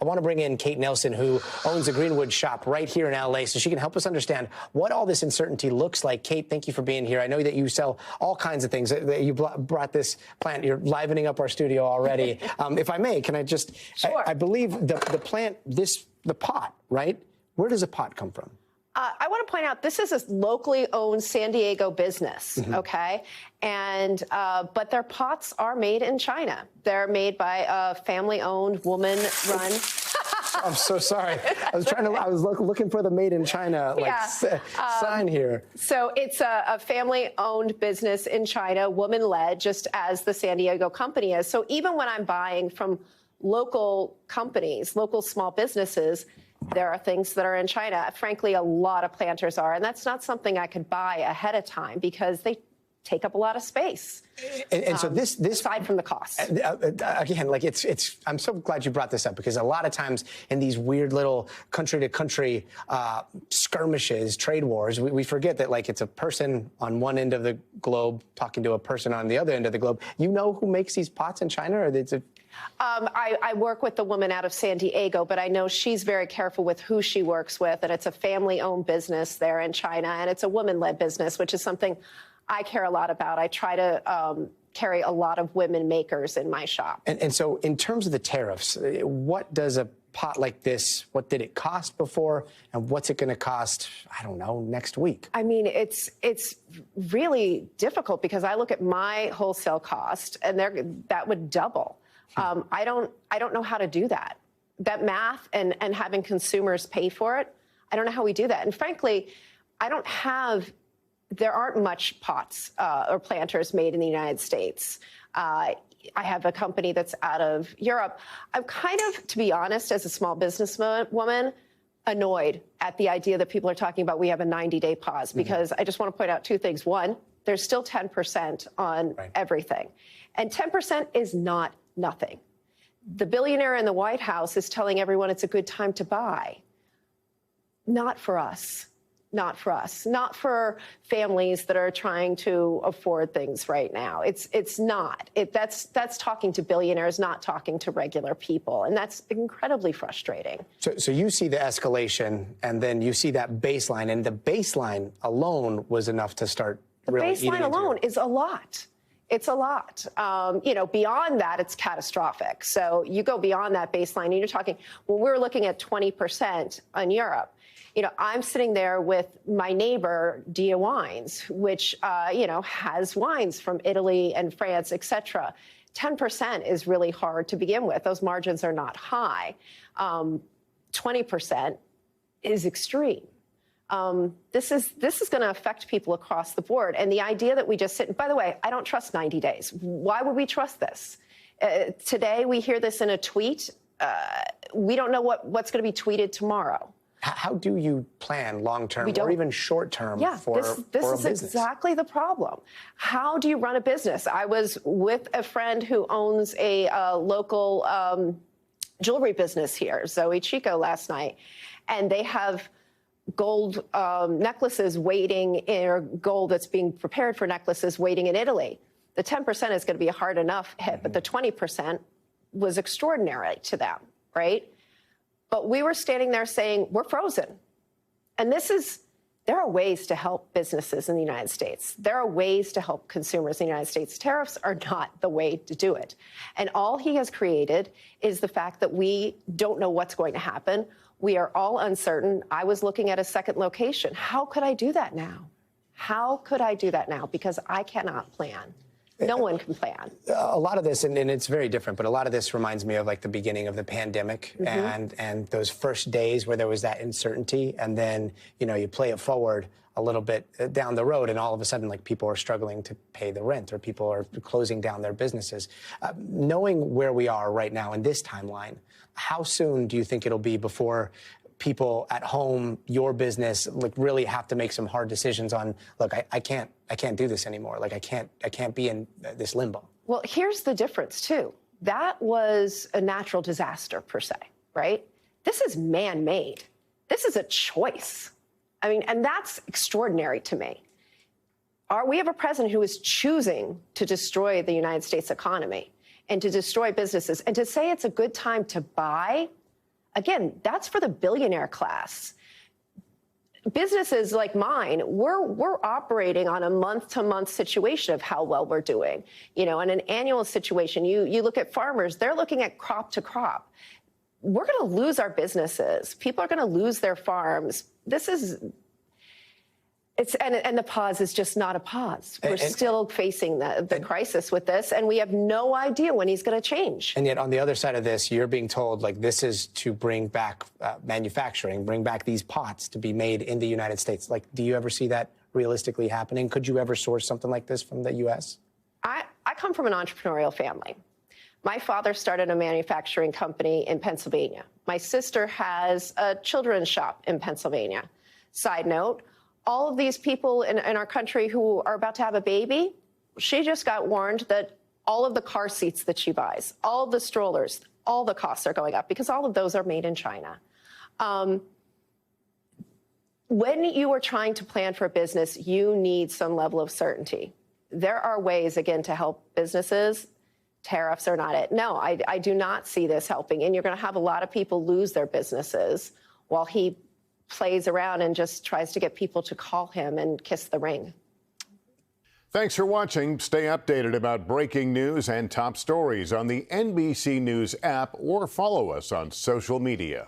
I want to bring in Kate Nelson, who owns the Greenwood Shop right here in LA, so she can help us understand what all this uncertainty looks like. Kate, thank you for being here. I know that you sell all kinds of things. You brought this plant. You're livening up our studio already. If I may, can I just... Sure. I believe the plant, the pot, right? Where does a pot come from? I want to point out this is a locally owned San Diego business, okay? And but their pots are made in China. They're made by a family-owned, woman-run. I'm so sorry. I was looking for the made in China sign here. So it's a family-owned business in China, woman-led, just as the San Diego company is. So even when I'm buying from local companies, local small businesses, there are things that are in China. Frankly, a lot of planters are, and that's not something I could buy ahead of time because they take up a lot of space. And so this aside from the cost. Again, like I'm so glad you brought this up because a lot of times in these weird little country to country skirmishes, trade wars, we forget that like it's a person on one end of the globe talking to a person on the other end of the globe. You know who makes these pots in China, or it's a... I work with the woman out of San Diego, but I know she's very careful with who she works with, and it's a family-owned business there in China, and it's a woman-led business, which is something I care a lot about. I try to carry a lot of women makers in my shop. And so in terms of the tariffs, what does a pot like this, what did it cost before, and what's it going to cost, I don't know, next week? I mean, it's really difficult because I look at my wholesale cost, and that would double. I don't know how to do that. That math and having consumers pay for it, I don't know how we do that. And frankly, there aren't much pots or planters made in the United States. I have a company that's out of Europe. I'm kind of, to be honest, as a small businesswoman, annoyed at the idea that people are talking about we have a 90-day pause because I just want to point out two things. One, there's still 10% on everything. And 10% is not nothing. The billionaire in the White House is telling everyone it's a good time to buy. Not for us. Not for us. Not for families that are trying to afford things right now. It's not. That's talking to billionaires, not talking to regular people, and that's incredibly frustrating. So you see the escalation, and then you see that baseline, and the baseline alone was enough to start really eating into the baseline alone is a lot. It's a lot. Beyond that, it's catastrophic. So you go beyond that baseline, and you're talking, well, we're looking at 20% on Europe. I'm sitting there with my neighbor, Dia Wines, which, has wines from Italy and France, et cetera. 10% is really hard to begin with. Those margins are not high. 20% is extreme. This is going to affect people across the board. And the idea that we just sit, by the way, I don't trust 90 days. Why would we trust this? Today, we hear this in a tweet. We don't know what's going to be tweeted tomorrow. How do you plan long-term or even short-term for a business? This is exactly the problem. How do you run a business? I was with a friend who owns a local jewelry business here, Zoe Chico, last night, and they have gold necklaces waiting, or gold that's being prepared for necklaces waiting in Italy. The 10% is going to be a hard enough hit, but the 20% was extraordinary to them, right? But we were standing there saying, we're frozen. And there are ways to help businesses in the United States. There are ways to help consumers in the United States. Tariffs are not the way to do it. And all he has created is the fact that we don't know what's going to happen. We are all uncertain. I was looking at a second location. How could I do that now? How could I do that now? Because I cannot plan. No one can plan. A lot of this, and it's very different, but a lot of this reminds me of like the beginning of the pandemic and those first days where there was that uncertainty, and then, you play it forward a little bit down the road, and all of a sudden, like, people are struggling to pay the rent, or people are closing down their businesses. Knowing where we are right now in this timeline, how soon do you think it'll be before people at home, your business, like, really have to make some hard decisions on, look, I can't do this anymore. Like, I can't be in this limbo. Well, here's the difference too. That was a natural disaster per se, right? This is man-made. This is a choice. I mean, and that's extraordinary to me. We have a president who is choosing to destroy the United States economy and to destroy businesses, and to say it's a good time to buy, again, that's for the billionaire class. Businesses like mine, we're operating on a month-to-month situation of how well we're doing. You know, in an annual situation, you look at farmers, they're looking at crop to crop. We're going to lose our businesses. People are going to lose their farms. And the pause is just not a pause. We're still facing the crisis with this, and we have no idea when he's going to change. And yet on the other side of this, you're being told, like, this is to bring back manufacturing, bring back these pots to be made in the United States. Like, do you ever see that realistically happening? Could you ever source something like this from the U.S.? I come from an entrepreneurial family. My father started a manufacturing company in Pennsylvania. My sister has a children's shop in Pennsylvania. Side note, all of these people in our country who are about to have a baby, she just got warned that all of the car seats that she buys, all of the strollers, all the costs are going up because all of those are made in China. When you are trying to plan for a business, you need some level of certainty. There are ways, again, to help businesses. Tariffs are not it. No, I do not see this helping. And you're going to have a lot of people lose their businesses while he plays around and just tries to get people to call him and kiss the ring. Thanks for watching. Stay updated about breaking news and top stories on the NBC News app or follow us on social media.